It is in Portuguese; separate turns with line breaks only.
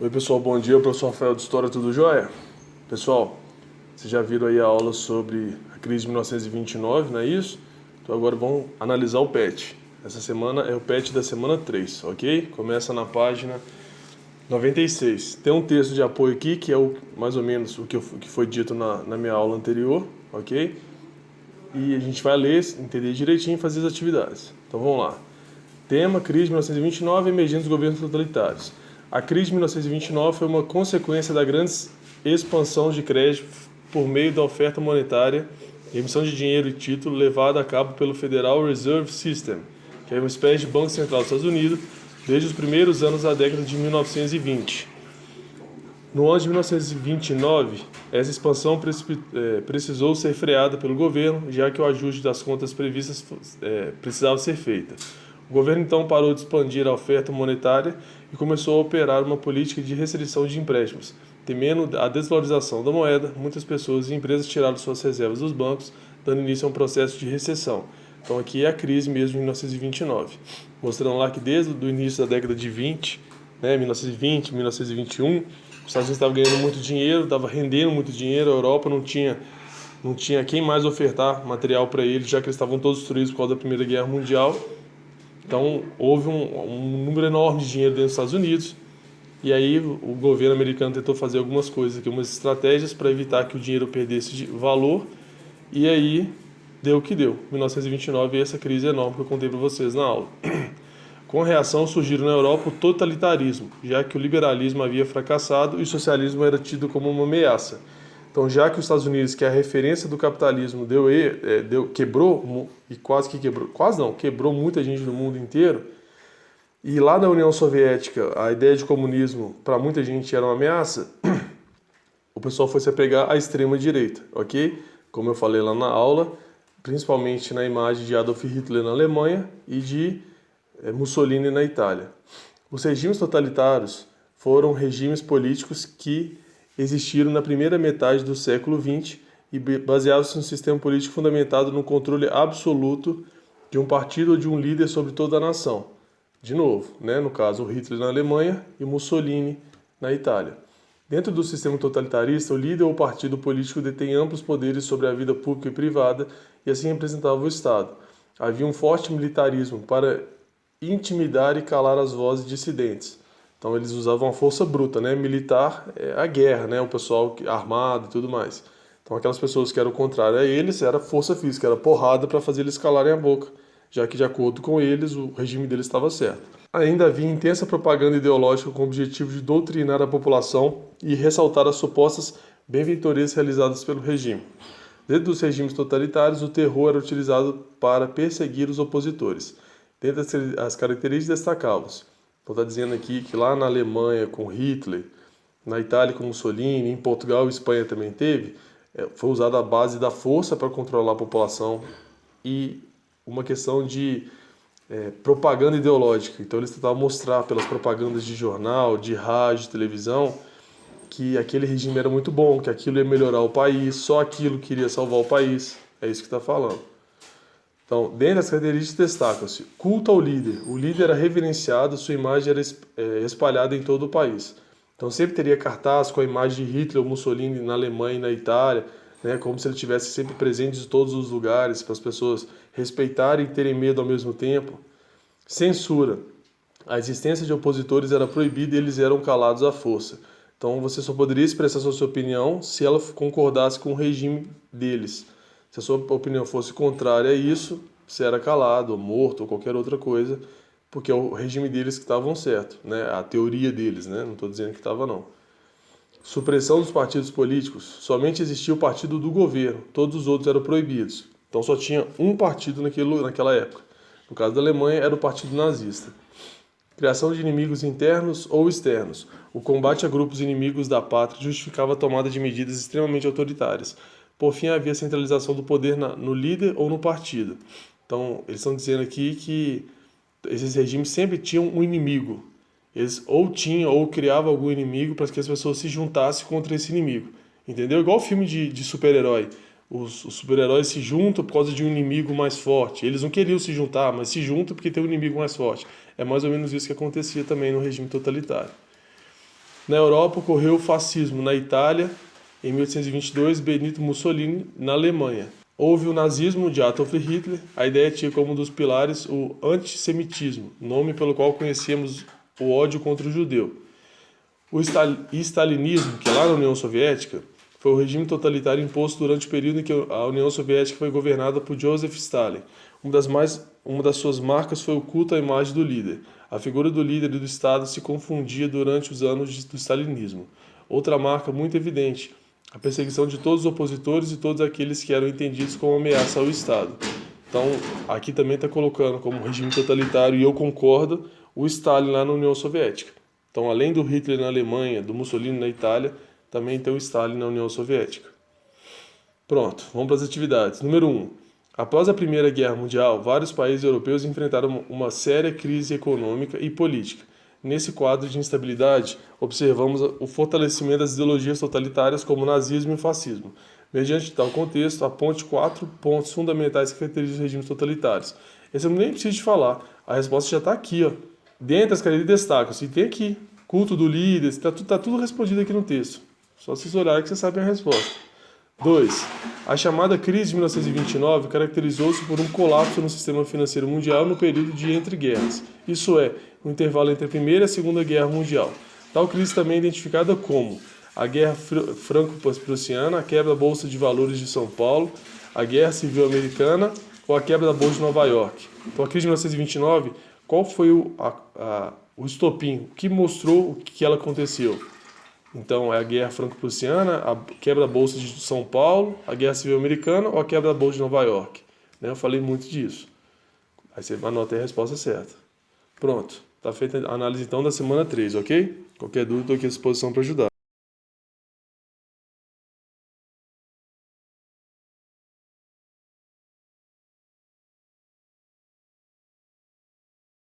Oi pessoal, bom dia, professor Rafael de História, tudo jóia? Pessoal, vocês já viram aí a aula sobre a crise de 1929, não é isso? Então agora vamos analisar o PET. Essa semana é o PET da semana 3, ok? Começa na página 96. Tem um texto de apoio aqui, que é mais ou menos o que foi dito na minha aula anterior, ok? E a gente vai ler, entender direitinho e fazer as atividades. Então vamos lá. Tema: crise de 1929 emergendo dos governos totalitários. A crise de 1929 foi uma consequência da grande expansão de crédito por meio da oferta monetária e emissão de dinheiro e título levada a cabo pelo Federal Reserve System, que é uma espécie de Banco Central dos Estados Unidos, desde os primeiros anos da década de 1920. No ano de 1929, essa expansão precisou ser freada pelo governo, já que o ajuste das contas previstas precisava ser feito. O governo então parou de expandir a oferta monetária e começou a operar uma política de restrição de empréstimos. Temendo a desvalorização da moeda, muitas pessoas e empresas tiraram suas reservas dos bancos, dando início a um processo de recessão. Então aqui é a crise mesmo de 1929, mostrando lá que desde o início da década de 20, 1920, 1921, os Estados Unidos estavam ganhando muito dinheiro, estava rendendo muito dinheiro, a Europa não tinha quem mais ofertar material para eles, já que eles estavam todos destruídos por causa da Primeira Guerra Mundial. Então, houve um número enorme de dinheiro dentro dos Estados Unidos, e aí o governo americano tentou fazer algumas coisas aqui, umas estratégias para evitar que o dinheiro perdesse de valor, e aí deu o que deu. 1929 e essa crise enorme que eu contei para vocês na aula. Com a reação surgiram na Europa o totalitarismo, já que o liberalismo havia fracassado e o socialismo era tido como uma ameaça. Então, já que os Estados Unidos, que é a referência do capitalismo, quebrou e quebrou muita gente no mundo inteiro. E lá na União Soviética, a ideia de comunismo para muita gente era uma ameaça. O pessoal foi se apegar à extrema direita, ok? Como eu falei lá na aula, principalmente na imagem de Adolf Hitler na Alemanha e de Mussolini na Itália. Os regimes totalitários foram regimes políticos que existiram na primeira metade do século XX e baseavam-se num sistema político fundamentado no controle absoluto de um partido ou de um líder sobre toda a nação. De novo, no caso, Hitler na Alemanha e Mussolini na Itália. Dentro do sistema totalitarista, o líder ou partido político detém amplos poderes sobre a vida pública e privada e assim representava o Estado. Havia um forte militarismo para intimidar e calar as vozes dissidentes. Então eles usavam a força bruta, militar, a guerra, o pessoal armado e tudo mais. Então aquelas pessoas que eram contrárias a eles, era força física, era porrada para fazer eles calarem a boca, já que de acordo com eles o regime deles estava certo. Ainda havia intensa propaganda ideológica com o objetivo de doutrinar a população e ressaltar as supostas benfeitorias realizadas pelo regime. Dentro dos regimes totalitários, o terror era utilizado para perseguir os opositores. Dentre as características destacavam-se. Então está dizendo aqui que lá na Alemanha com Hitler, na Itália com Mussolini, em Portugal e Espanha também teve, foi usada a base da força para controlar a população e uma questão de propaganda ideológica. Então eles tentavam mostrar pelas propagandas de jornal, de rádio, de televisão, que aquele regime era muito bom, que aquilo ia melhorar o país, só aquilo que iria salvar o país. É isso que está falando. Então, dentre as características destacam-se culto ao líder. O líder era reverenciado, sua imagem era espalhada em todo o país. Então sempre teria cartaz com a imagem de Hitler ou Mussolini na Alemanha e na Itália, como se ele estivesse sempre presente em todos os lugares, para as pessoas respeitarem e terem medo ao mesmo tempo. Censura. A existência de opositores era proibida e eles eram calados à força. Então você só poderia expressar sua opinião se ela concordasse com o regime deles. Se a sua opinião fosse contrária a isso, você era calado, ou morto, ou qualquer outra coisa, porque é o regime deles que estavam certo, a teoria deles, não estou dizendo que estava não. Supressão dos partidos políticos. Somente existia o partido do governo, todos os outros eram proibidos. Então só tinha um partido naquela época. No caso da Alemanha, era o partido nazista. Criação de inimigos internos ou externos. O combate a grupos inimigos da pátria justificava a tomada de medidas extremamente autoritárias. Por fim, havia centralização do poder no líder ou no partido. Então, eles estão dizendo aqui que esses regimes sempre tinham um inimigo. Eles ou tinham ou criavam algum inimigo para que as pessoas se juntassem contra esse inimigo. Entendeu? Igual filme de super-herói. Os super-heróis se juntam por causa de um inimigo mais forte. Eles não queriam se juntar, mas se juntam porque tem um inimigo mais forte. É mais ou menos isso que acontecia também no regime totalitário. Na Europa ocorreu o fascismo na Itália, em 1822, Benito Mussolini na Alemanha. Houve o nazismo de Adolf Hitler. A ideia tinha como um dos pilares o antissemitismo, nome pelo qual conhecíamos o ódio contra o judeu. O stalinismo, que é lá na União Soviética, foi o regime totalitário imposto durante o período em que a União Soviética foi governada por Joseph Stalin. Uma das suas marcas foi o culto à imagem do líder. A figura do líder e do Estado se confundia durante os anos do stalinismo. Outra marca muito evidente, a perseguição de todos os opositores e todos aqueles que eram entendidos como ameaça ao Estado. Então, aqui também está colocando como regime totalitário, e eu concordo, o Stalin lá na União Soviética. Então, além do Hitler na Alemanha, do Mussolini na Itália, também tem o Stalin na União Soviética. Pronto, vamos para as atividades. Número 1. Após a Primeira Guerra Mundial, vários países europeus enfrentaram uma séria crise econômica e política. Nesse quadro de instabilidade, observamos o fortalecimento das ideologias totalitárias como o nazismo e o fascismo. Mediante tal contexto, aponte 4 pontos fundamentais que caracterizam os regimes totalitários. Esse eu nem preciso de falar, a resposta já está aqui, ó. Dentre as características destacam-se, tem aqui, culto do líder, está tudo respondido aqui no texto. Só vocês olharem que vocês sabem a resposta. 2. A chamada crise de 1929 caracterizou-se por um colapso no sistema financeiro mundial no período de entre guerras, isso é, o intervalo entre a Primeira e a Segunda Guerra Mundial. Tal crise também é identificada como a Guerra Franco-Prussiana, a quebra da Bolsa de Valores de São Paulo, a Guerra Civil Americana ou a quebra da Bolsa de Nova York. Então, a crise de 1929, qual foi o estopim? O que mostrou o que ela aconteceu? Então, é a Guerra Franco-Prussiana, a quebra da Bolsa de São Paulo, a Guerra Civil Americana ou a quebra da Bolsa de Nova York? Eu falei muito disso. Aí você anota aí a resposta certa. Pronto. Está feita a análise então da semana 3, ok? Qualquer dúvida, estou aqui à disposição para ajudar.